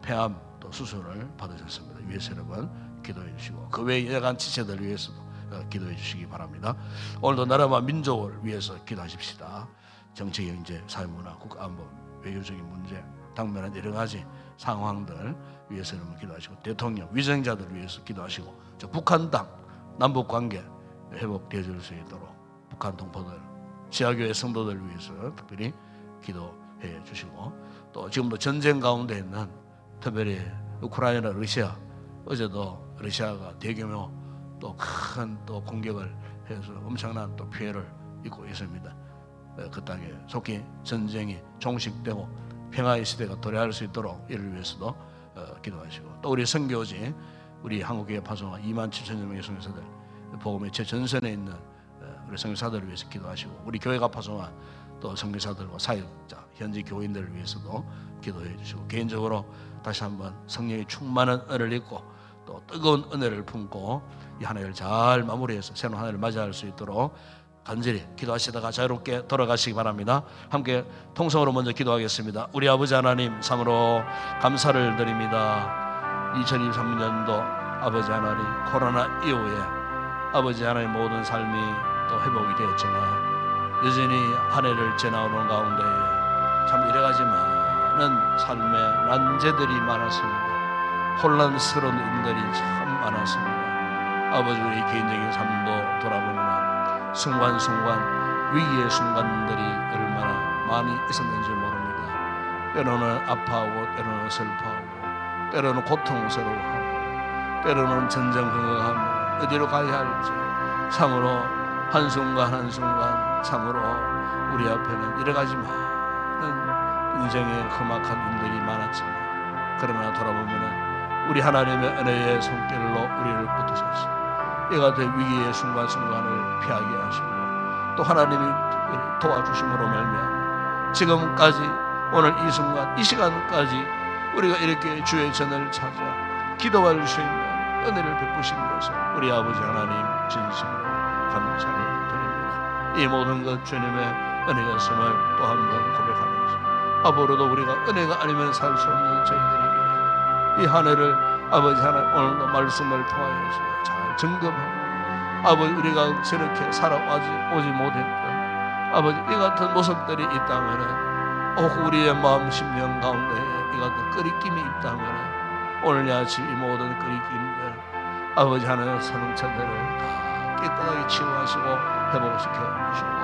폐암 또 수술을 받으셨습니다. 위해서 여러분 기도해 주시고 그 외에 인약한 지체들 위해서도 기도해 주시기 바랍니다. 오늘도 나라와 민족을 위해서 기도하십시다. 정치, 경제, 사회문화, 국가안보, 외교적인 문제, 당면한 여러 가지 상황들 위해서 여러분 기도하시고 대통령, 위정자들 위해서 기도하시고 저 북한 땅 남북 관계 회복되어 줄 수 있도록 북한 동포들, 지하교회 성도들 위해서 특별히 기도해 주시고 또 지금도 전쟁 가운데 있는 특별히 우크라이나, 러시아 어제도 러시아가 대규모 또 큰 또 공격을 해서 엄청난 또 피해를 입고 있습니다. 그 땅에 속히 전쟁이 종식되고 평화의 시대가 도래할 수 있도록 이를 위해서도 기도하시고 또 우리 선교지 우리 한국교회 파송한 27,000여 명의 선교사들 복음의 최전선에 있는 우리 선교사들을 위해서 기도하시고 우리 교회가 파송한 또 선교사들과 사역자 현지 교인들을 위해서도 기도해 주시고 개인적으로 다시 한번 성령의 충만한 은혜를 입고 또 뜨거운 은혜를 품고 이 한 해를 잘 마무리해서 새로운 한 해를 맞이할 수 있도록 간절히 기도하시다가 자유롭게 돌아가시기 바랍니다. 함께 통성으로 먼저 기도하겠습니다. 우리 아버지 하나님 참으로 감사를 드립니다. 2023년도 아버지 하나님 코로나 이후에 아버지 하나님 모든 삶이 또 회복이 되었지만 여전히 한 해를 지나오는 가운데 참 이래가지 많은 삶의 난제들이 많았습니다. 혼란스러운 일들이 참 많았습니다. 아버지 우리 개인적인 삶도 돌아보면 순간순간 위기의 순간들이 얼마나 많이 있었는지 모릅니다. 때로는 아파하고 때로는 슬퍼하고 때로는 고통스러워하고 때로는 전전긍긍하며 어디로 가야 할지 참으로 한순간 한순간 참으로 우리 앞에는 여러가지 많은 인생의 험악한 일들이 많았지만 그러나 돌아보면 우리 하나님의 은혜의 손길로 우리를 붙드셨습니다. 이와 같은 위기의 순간순간을 피하게 하시고 또 하나님이 도와주심으로 말미암아 지금까지 오늘 이 순간 이 시간까지 우리가 이렇게 주의 전을 찾아 기도할 수 있는 은혜를 베푸신 것을 우리 아버지 하나님 진심으로 감사를 드립니다. 이 모든 것 주님의 은혜였음을 또 한 번 고백하면서 앞으로도 우리가 은혜가 아니면 살 수 없는 저희들에게 이 한 해를 아버지 하나님 오늘도 말씀을 통하여서 잘 점검하고 아버지 우리가 저렇게 살아오지 못했던 아버지 이 같은 모습들이 있다면 혹 우리의 마음 심령 가운데 이 같은 끄리낌이 있다면 오늘 아침 이 모든 끄리낌들 아버지 하나님 상처들을 다 깨끗하게 치유하시고 회복시켜 주시고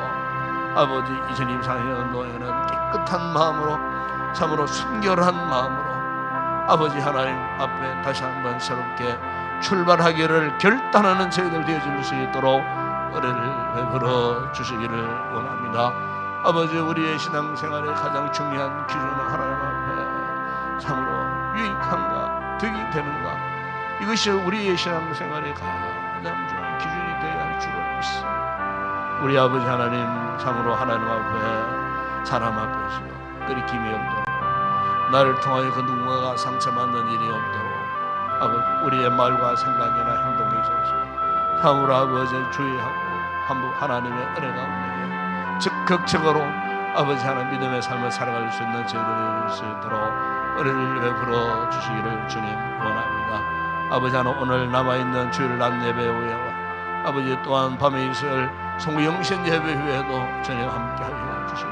아버지 2024년도에는 깨끗한 마음으로 참으로 순결한 마음으로 아버지 하나님 앞에 다시 한번 새롭게 출발하기를 결단하는 저희들 되어줄 수 있도록 은혜를 베풀어 주시기를 원합니다. 아버지 우리의 신앙생활의 가장 중요한 기준은 하나님 앞에 참으로 유익한가 득이 되는가 이것이 우리의 신앙생활의 가장 중요한 기준이 되어야 할 줄을 믿습니다. 우리 아버지 하나님 참으로 하나님 앞에 사람 앞에서 끓이김이 없도록 나를 통하여 그 누군가가 상처받는 일이 없도록 아버지 우리의 말과 생각이나 행동에 있어서 참으로 아버지 주의하고 하나님의 은혜 가운데 적극적으로 아버지 하나님 믿음의 삶을 살아갈 수 있는 저희들이 될 수 있도록 은혜를 베풀어 주시기를 주님 원합니다. 아버지 하나님 오늘 남아있는 주일 낮 예배 후에 아버지 또한 밤에 있을 송영신 예배 후에도 주님 함께하여 주시고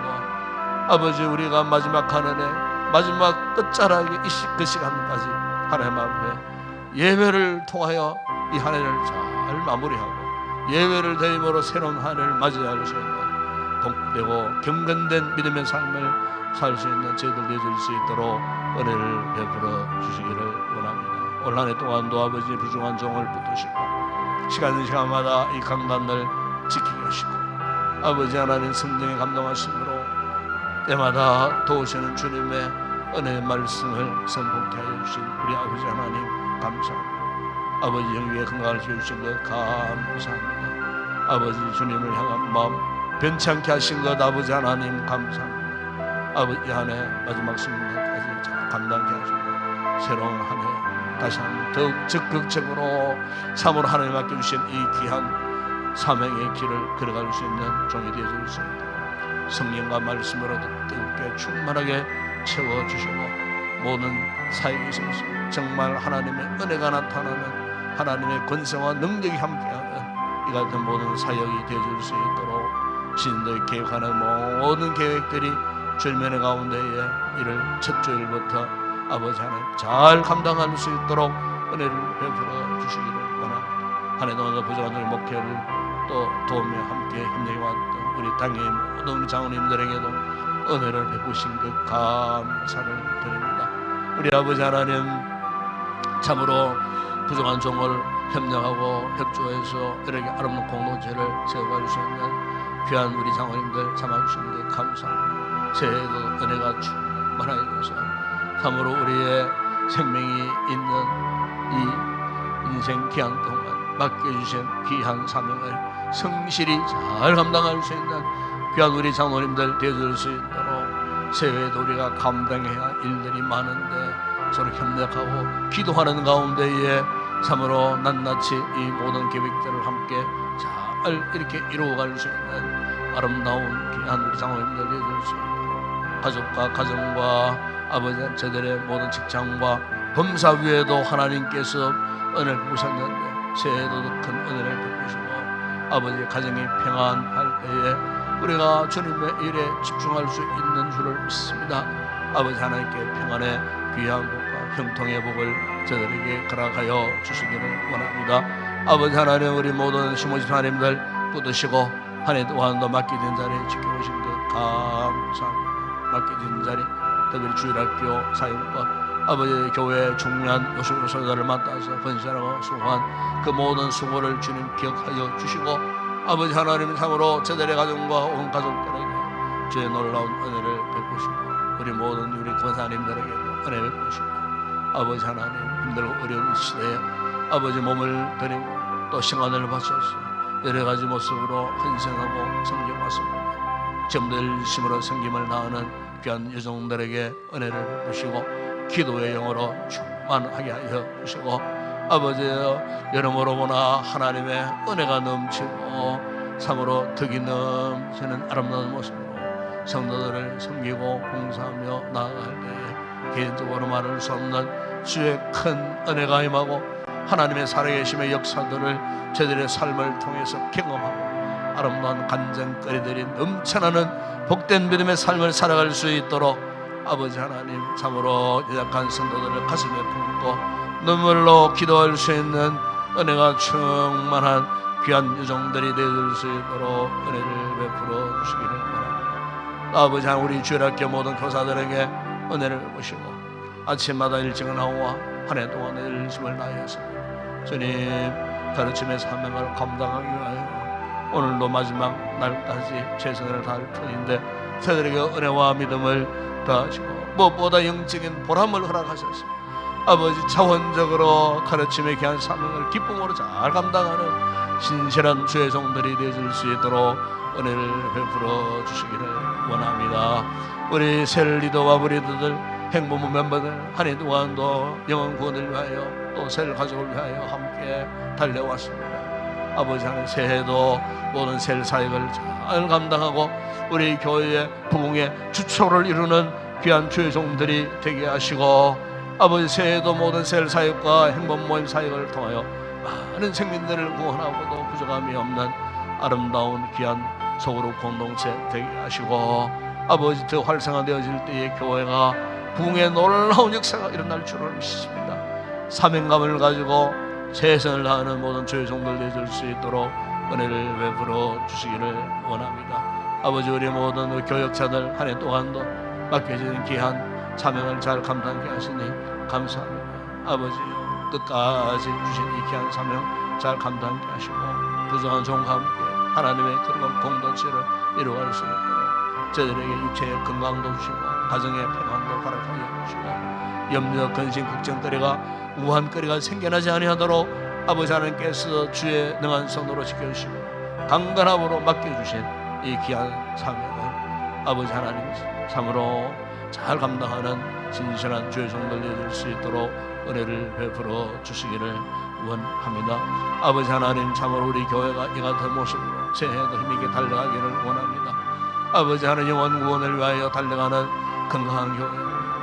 아버지 우리가 마지막 하늘에 마지막 끝자락의 그 시간까지 하나님 앞에 예배를 통하여 이 한 해를 잘 마무리하고 예배를 드림으로 새로운 한 해를 맞이할 수 있는 복되고 경건된 믿음의 삶을 살 수 있는 저희들 되어줄 수 있도록 은혜를 베풀어 주시기를 원합니다. 올 한 해 동안도 아버지 부중한 종을 붙드시고 시간마다 이 강단을 지키게 하시고 아버지 하나님 성령의 감동하심으로 때마다 도우시는 주님의 은혜의 말씀을 선포케 하여 주신 우리 아버지 하나님 감사합니다. 아버지 영육의 건강을 주신 것 감사합니다. 아버지 주님을 향한 마음 변찮게 하신 것 아버지 하나님 감사합니다. 아버지 이 한 해 마지막 순간까지 잘 감당케 하시고 새로운 한 해 다시 한번 더욱 적극적으로 참으로 하나님 맡겨주신 이 귀한 사명의 길을 걸어갈 수 있는 종이 되어줄 수 있도록 성령과 말씀으로 뜨겁게 충만하게 채워주시고 모든 사역에 있어서 정말 하나님의 은혜가 나타나는 하나님의 권세와 능력이 함께하는 이 같은 모든 사역이 되어줄 수 있도록 신도의 계획하는 모든 계획들이 주님의 가운데에 이를 첫 주일부터 아버지 하나님 잘 감당할 수 있도록 은혜를 베풀어 주시기를 원합니다. 한 해 동안 부족한 목회를 또 도우며 함께 힘내왔던 우리 당의 모든 장로님들에게도 은혜를 베푸신 것 감사를 드립니다. 우리 아버지 하나님 참으로 부족한 종을 협력하고 협조해서 이렇게 아름다운 공동체를 세워갈 수 있는 귀한 우리 장로님들 참아주신 것 감사합니다. 새해에도 은혜가 충만하여서 참으로 우리의 생명이 있는 이 인생 기한 동안 맡겨주신 귀한 사명을 성실히 잘 감당할 수 있는 귀한 우리 장로님들 되어줄 수 있도록 새해에도 우리가 감당해야 할 일들이 많은데 서로 협력하고 기도하는 가운데에 참으로 낱낱이 이 모든 계획들을 함께 잘 이렇게 이루어갈 수 있는 아름다운 귀한 우리 장로님들 되어줄 수 있도록 가족과 가정과 아버지 저들의 모든 직장과 범사 위에도 하나님께서 은혜를 부으셨는데 새해에도 더 큰 은혜를 베푸시고 아버지 가정이 평안할 때에 우리가 주님의 일에 집중할 수 있는 줄을 믿습니다. 아버지 하나님께 평안의 귀한 복과 형통의 복을 저들에게 허락하여 주시기를 원합니다. 아버지 하나님 우리 모든 시모집 하나님들 붙드시고 한 해 동안도 맡겨진 자리에 지켜오신 것 감사합니다. 맡겨진 자리 특별히 주일학교 사역과 아버지 교회의 중요한 요소들을 맡아서 헌신하고 수고한 그 모든 수고를 주님 기억하여 주시고 아버지 하나님 참으로 저들의 가정과 온 가족들에게 주의 놀라운 은혜를 베푸시고 우리 모든 우리 권사님들에게도 은혜 베푸시고 아버지 하나님 힘들고 어려운 시대에 아버지 몸을 드리고 또 시간을 바쳐서 여러 가지 모습으로 헌신하고 섬겨왔습니다. 점들 심으로 섬김을 다하는 귀한 여종들에게 은혜를 베푸시고 기도의 영으로 충만하게 하여 주시고 아버지 여러모로 보나 하나님의 은혜가 넘치고 참으로 덕이 넘치는 아름다운 모습으로 성도들을 섬기고 봉사하며 나아갈 때에 개인적으로 말할 수 없는 주의 큰 은혜가 임하고 하나님의 살아계심의 역사들을 저들의 삶을 통해서 경험하고 아름다운 간증거리들이 넘쳐나는 복된 믿음의 삶을 살아갈 수 있도록 아버지 하나님 참으로 연약한 성도들을 가슴에 품고 눈물로 기도할 수 있는 은혜가 충만한 귀한 유종들이 되어줄 수 있도록 은혜를 베풀어 주시기를 원합니다. 아버지 하나님 우리 주일학교 모든 교사들에게 은혜를 베푸시고 아침마다 일찍 나와 한 해 동안의 열심을 다해서 주님 가르침의 사명을 감당하기 위하여 오늘도 마지막 날까지 최선을 다할 터인데 저들에게 은혜와 믿음을 더하시고 무엇보다 영적인 보람을 허락하셔서 아버지 차원적으로 가르침의 귀한 사명을 기쁨으로 잘 감당하는 신실한 주의 종들이 되어줄 수 있도록 은혜를 베풀어 주시기를 원합니다. 우리 셀 리더와 브리더들 행보부 멤버들 한 해 동안도 영혼 구원을 위하여 또 셀 가족을 위하여 함께 달려왔습니다. 아버지 하나님 새해도 모든 셀 사역을 잘 감당하고 우리 교회의 부흥의 주초를 이루는 귀한 주의 종들이 되게 하시고 아버지 새해도 모든 셀 사역과 행복 모임 사역을 통하여 많은 생민들을 구원하고도 부족함이 없는 아름다운 귀한 소그룹 공동체 되게 하시고 아버지 더 활성화되어질 때에 교회가 부흥의 놀라운 역사가 일어날 줄을 믿습니다. 사명감을 가지고 최선을 다하는 모든 주의 종들 되어줄 수 있도록 은혜를 베풀어 주시기를 원합니다. 아버지 우리 모든 교역자들 한 해 동안도 맡겨진 귀한 사명을 잘 감당하게 하시니 감사합니다. 아버지 끝까지 주신 이 귀한 사명 잘 감당하게 하시고 부정한 종과 함께 하나님의 그런 공동체를 이루어갈 수 있도록 저들에게 육체의 건강도 주시고 가정의 평안도 허락하여 주시고 염려 근심 걱정거리가 우한거리가 생겨나지 아니하도록 아버지 하나님께서 주의 능한 손으로 지켜주시고 강건함으로 맡겨주신 이 귀한 사명을 아버지 하나님 참으로 잘 감당하는 신실한 주의 종들 되어줄 수 있도록 은혜를 베풀어 주시기를 원합니다. 아버지 하나님 참으로 우리 교회가 이 같은 모습으로 새해에도 힘있게 달려가기를 원합니다. 아버지 하나님 영원 구원을 위하여 달려가는 건강한 교회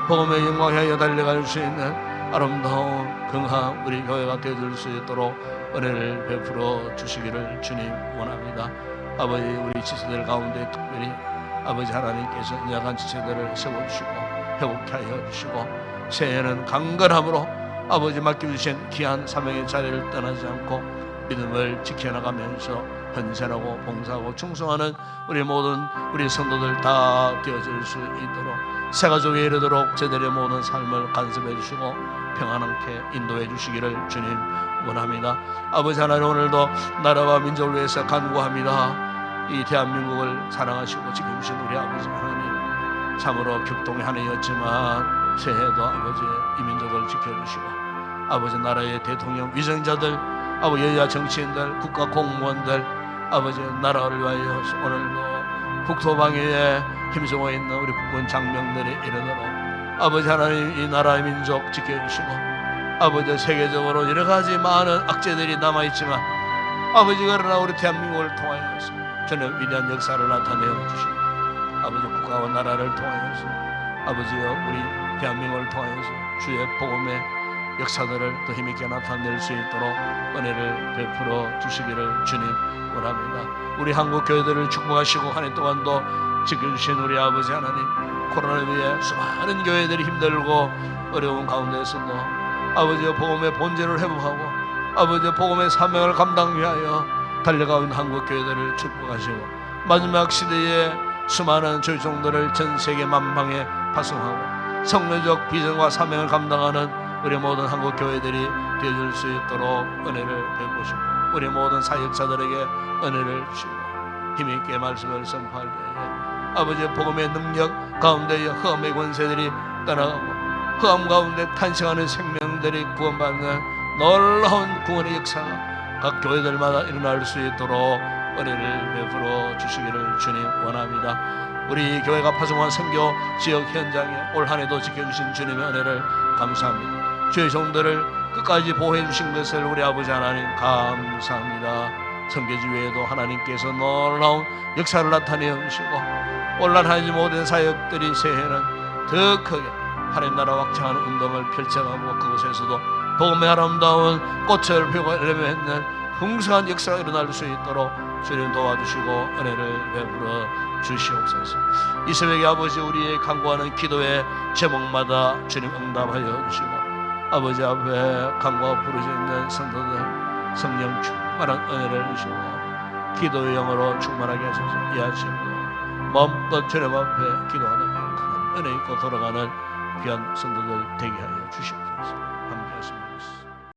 복음의 영광을 위하여 달려갈 수 있는 아름다운 건강한 우리 교회가 되어줄 수 있도록 은혜를 베풀어 주시기를 주님 원합니다. 아버지 우리 지체들 가운데 특별히 아버지 하나님께서 약한 지체들을 세워주시고 회복케 하여 주시고 새해에는 강건함으로 아버지 맡겨주신 귀한 사명의 자리를 떠나지 않고 믿음을 지켜나가면서 헌신하고 봉사하고 충성하는 우리 모든 우리 성도들 다 되어질 수 있도록 새 가족에 이르도록 저들의 모든 삶을 간섭해 주시고 평안하게 인도해 주시기를 주님 원합니다. 아버지 하나님 오늘도 나라와 민족을 위해서 간구합니다. 이 대한민국을 사랑하시고 지켜주신 우리 아버지 하나님 참으로 격동의 한 해였지만 새해도 아버지 이 민족을 지켜주시고 아버지 나라의 대통령 위정자들 아버지 여야 정치인들 국가 공무원들 아버지 나라를 위하여 오늘도 국토방위에 힘쓰고 있는 우리 국군 장병들이 이르도록 아버지 하나님 이 나라의 민족 지켜주시고 아버지 세계적으로 여러가지 많은 악재들이 남아있지만 아버지 그러나 우리 대한민국을 통하여서 저는 위대한 역사를 나타내어 주시고 아버지 국가와 나라를 통하여서 아버지여 우리 대한민국을 통하여서 주의 복음의 역사들을 더 힘있게 나타낼 수 있도록 은혜를 베풀어 주시기를 주님 원합니다. 우리 한국 교회들을 축복하시고 한 해 동안도 지켜주신 우리 아버지 하나님 코로나로 인해 수많은 교회들이 힘들고 어려운 가운데서도 아버지의 복음의 본질을 회복하고 아버지의 복음의 사명을 감당 위하여 달려가고 있는 한국 교회들을 축복하시고 마지막 시대에 수많은 조종들을 전 세계 만방에 파송하고 성례적 비전과 사명을 감당하는 우리 모든 한국 교회들이 되어줄 수 있도록 은혜를 베푸시고 우리 모든 사역자들에게 은혜를 주시고 힘있게 말씀을 선포할 때에 아버지의 복음의 능력 가운데에 흑암의 권세들이 떠나가고 흑암 가운데 탄생하는 생명들이 구원받는 놀라운 구원의 역사가 각 교회들마다 일어날 수 있도록 은혜를 베풀어 주시기를 주님 원합니다. 우리 교회가 파송한 선교 지역 현장에 올 한해도 지켜주신 주님의 은혜를 감사합니다. 주의 종들을 끝까지 보호해 주신 것을 우리 아버지 하나님 감사합니다. 선교지 외에도 하나님께서 놀라운 역사를 나타내어 주시고 온란하지 못한 사역들이 새해는 더 크게 하나님 나라 확장하는 운동을 펼쳐가고 그곳에서도 복음의 아름다운 꽃을 피우고 열매맺는 풍성한 역사가 일어날 수 있도록 주님 도와주시고 은혜를 베풀어 주시옵소서. 이 새벽에 아버지 우리의 간구하는 기도의 제목마다 주님 응답하여 주시고 아버지 앞에 간구하고 부르짖는 있는 성도들 성령 충만한 은혜를 주시고 기도의 영으로 충만하게 하셔서 이 아침도 마음껏 주님 앞에 기도하는 큰 은혜 있고 돌아가는 귀한 성도들 되게 하여 주시옵소서. 함께 하십니다.